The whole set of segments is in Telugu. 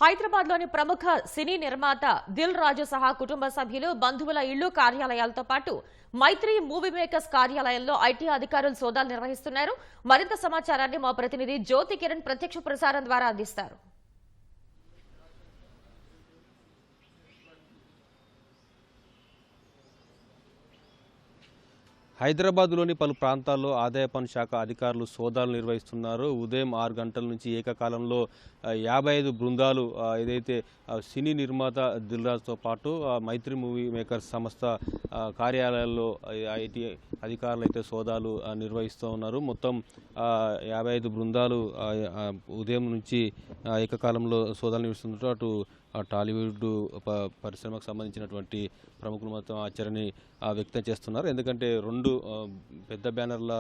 హైదరాబాద్లోని ప్రముఖ సినీ నిర్మాత దిల్ రాజు సహా కుటుంబ సభ్యులు బంధువుల ఇళ్లు కార్యాలయాలతో పాటు మైత్రి మూవీ మేకర్స్ కార్యాలయంలో ఐటీ అధికారులు సోదాలు నిర్వహిస్తున్నారు. మరింత సమాచారాన్ని మా ప్రతినిధి జ్యోతి కిరణ్ ప్రత్యక్ష ప్రసారం ద్వారా అందిస్తారు. హైదరాబాద్లోని పలు ప్రాంతాల్లో ఆదాయ పన్ను శాఖ అధికారులు సోదాలు నిర్వహిస్తున్నారు. ఉదయం 6 గంటల నుంచి ఏకకాలంలో 55 బృందాలు ఏదైతే సినీ నిర్మాత దిల్ రాజుతో పాటు మైత్రి మూవీ మేకర్స్ సంస్థ కార్యాలయాల్లో ఐటీ అధికారులు అయితే సోదాలు నిర్వహిస్తూ ఉన్నారు. మొత్తం 55 బృందాలు ఉదయం నుంచి ఏకకాలంలో సోదాలు నిర్వహిస్తున్నట్టు అటు టాలీవుడ్ పరిశ్రమకు సంబంధించినటువంటి ప్రముఖులు మొత్తం ఆశ్చర్యాన్ని వ్యక్తం చేస్తున్నారు. ఎందుకంటే 2 పెద్ద బ్యానర్ల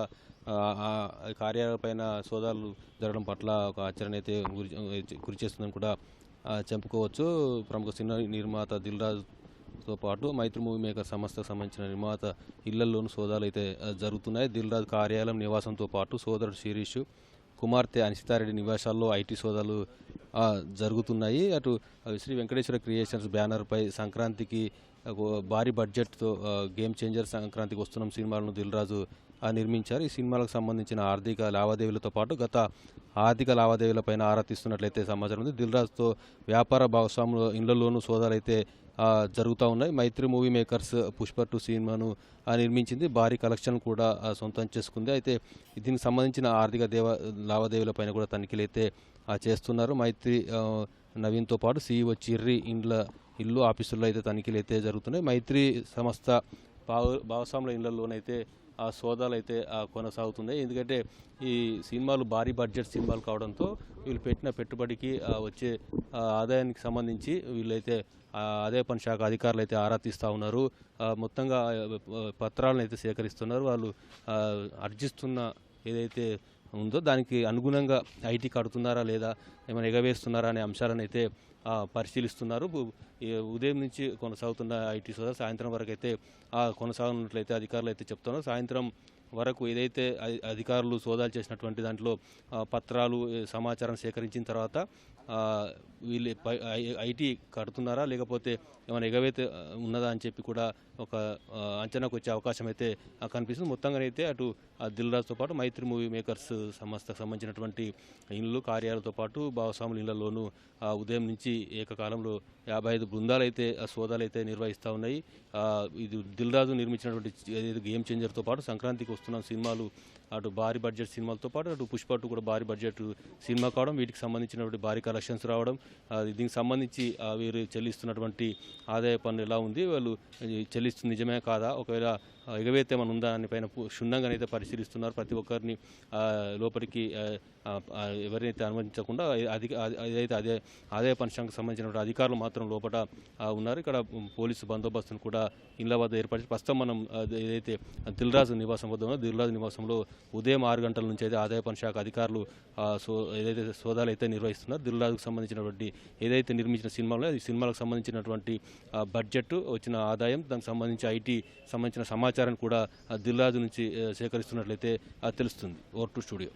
కార్యాలయాలపైన సోదాలు జరగడం పట్ల ఒక ఆశ్చర్యాన్ని అయితే గురి చేస్తుందని కూడా చెప్పుకోవచ్చు. ప్రముఖ సినిమా నిర్మాత దిల్ రాజుతో పాటు మైత్రి మూవీ మేకర్ సంస్థకు సంబంధించిన నిర్మాత ఇళ్లలోనూ సోదాలు అయితే జరుగుతున్నాయి. దిల్ రాజు కార్యాలయం నివాసంతో పాటు సోదరుడు శిరీష్, కుమార్తె అనిషితారెడ్డి నివాసాల్లో ఐటీ సోదాలు జరుగుతున్నాయి. అటు శ్రీ వెంకటేశ్వర క్రియేషన్స్ బ్యానర్పై సంక్రాంతికి భారీ బడ్జెట్తో గేమ్ చేంజర్ సంక్రాంతికి వస్తున్న సినిమాలను దిల్ రాజు నిర్మించారు. ఈ సినిమాలకు సంబంధించిన ఆర్థిక లావాదేవీలతో పాటు గత ఆర్థిక లావాదేవీలపైన ఆరా తీస్తున్నట్లయితే సమాచారం ఉంది. దిల్ రాజుతో వ్యాపార భాగస్వాముల ఇళ్లలోనూ సోదాలు అయితే జరుగుతూ ఉన్నాయి. మైత్రి మూవీ మేకర్స్ పుష్ప 2 సినిమాను నిర్మించింది. భారీ కలెక్షన్ కూడా సొంతం చేసుకుంది. అయితే దీనికి సంబంధించిన ఆర్థిక లావాదేవీలపైన కూడా తనిఖీలు అయితే చేస్తున్నారు. మైత్రి నవీన్తో పాటు సీఈఓ చిర్రి ఇల్లు ఆఫీసుల్లో అయితే తనిఖీలు అయితే జరుగుతున్నాయి. మైత్రి సంస్థ భాగస్వాముల ఇళ్లలోనైతే సోదాలు అయితే కొనసాగుతున్నాయి. ఎందుకంటే ఈ సినిమాలు భారీ బడ్జెట్ సినిమాలు కావడంతో వీళ్ళు పెట్టిన పెట్టుబడికి వచ్చే ఆదాయానికి సంబంధించి వీళ్ళైతే ఆదాయ పన్ను శాఖ అధికారులు అయితే ఆరా తీస్తూ ఉన్నారు. మొత్తంగా పత్రాలను అయితే సేకరిస్తున్నారు. వాళ్ళు అర్జిస్తున్న ఏదైతే ఉందో దానికి అనుగుణంగా ఐటీ కడుతున్నారా లేదా, ఏమైనా ఎగవేస్తున్నారా అనే అంశాలను అయితే పరిశీలిస్తున్నారు. ఉదయం నుంచి కొనసాగుతున్న ఐటీ సోదా సాయంత్రం వరకు అయితే కొనసాగుతున్నట్లయితే అధికారులు అయితే చెప్తున్నారు. సాయంత్రం వరకు ఏదైతే అధికారులు సోదాలు చేసినటువంటి దాంట్లో పత్రాలు సమాచారం సేకరించిన తర్వాత వీళ్ళు ఐటీ కడుతున్నారా లేకపోతే ఏమైనా ఎగవేత ఉన్నదా అని చెప్పి కూడా ఒక అంచనాకు వచ్చే అవకాశం అయితే కనిపిస్తుంది. మొత్తంగానైతే అటు దిల్ రాజుతో పాటు మైత్రి మూవీ మేకర్స్ సంస్థకు సంబంధించినటువంటి ఇళ్ళు కార్యాలయాలతో పాటు భాగస్వాముల ఇళ్లలోనూ ఉదయం నుంచి ఏకకాలంలో 55 బృందాలు అయితే సోదాలు అయితే నిర్వహిస్తూ ఉన్నాయి. ఇది దిల్ రాజు నిర్మించినటువంటి గేమ్ చేంజర్తో పాటు సంక్రాంతికి వస్తున్న సినిమాలు అటు భారీ బడ్జెట్ సినిమాలతో పాటు అటు పుష్ప 2 కూడా భారీ బడ్జెట్ సినిమా కావడం, వీటికి సంబంధించినటువంటి భారీ కలెక్షన్స్ రావడం, దీనికి సంబంధించి వీరు చెల్లిస్తున్నటువంటి ఆదాయ పన్ను ఎలా ఉంది, వాళ్ళు చెల్లిస్తుంది నిజమే కాదా, ఒకవేళ ఎగవేత ఏమైనా ఉందా అని పైన క్షుణ్ణంగానైతే పరిశీలిస్తున్నారు. ప్రతి ఒక్కరిని లోపలికి ఎవరినైతే అనుమతించకుండా ఏదైతే ఆదాయ పన్ను శాఖకు సంబంధించిన అధికారులు మాత్రం లోపల ఉన్నారు. ఇక్కడ పోలీసు బందోబస్తును కూడా ఇళ్ల వద్ద ఏర్పరిచి ప్రస్తుతం మనం ఏదైతే దిల్ రాజు నివాసం వద్ద ఉందో దిల్ రాజు నివాసంలో ఉదయం 6 గంటల నుంచి అయితే ఆదాయ పన్ను శాఖ అధికారులు ఏదైతే సోదాలు అయితే నిర్వహిస్తున్నారు. దిల్ రాజుకు సంబంధించినటువంటి ఏదైతే నిర్మించిన సినిమాలో ఈ సినిమాలకు సంబంధించినటువంటి బడ్జెట్ వచ్చిన ఆదాయం, దానికి సంబంధించి ఐటీ సంబంధించిన సమాచారాన్ని కూడా దిల్ రాజు నుంచి సేకరిస్తున్నట్లయితే తెలుస్తుంది. Over to studio.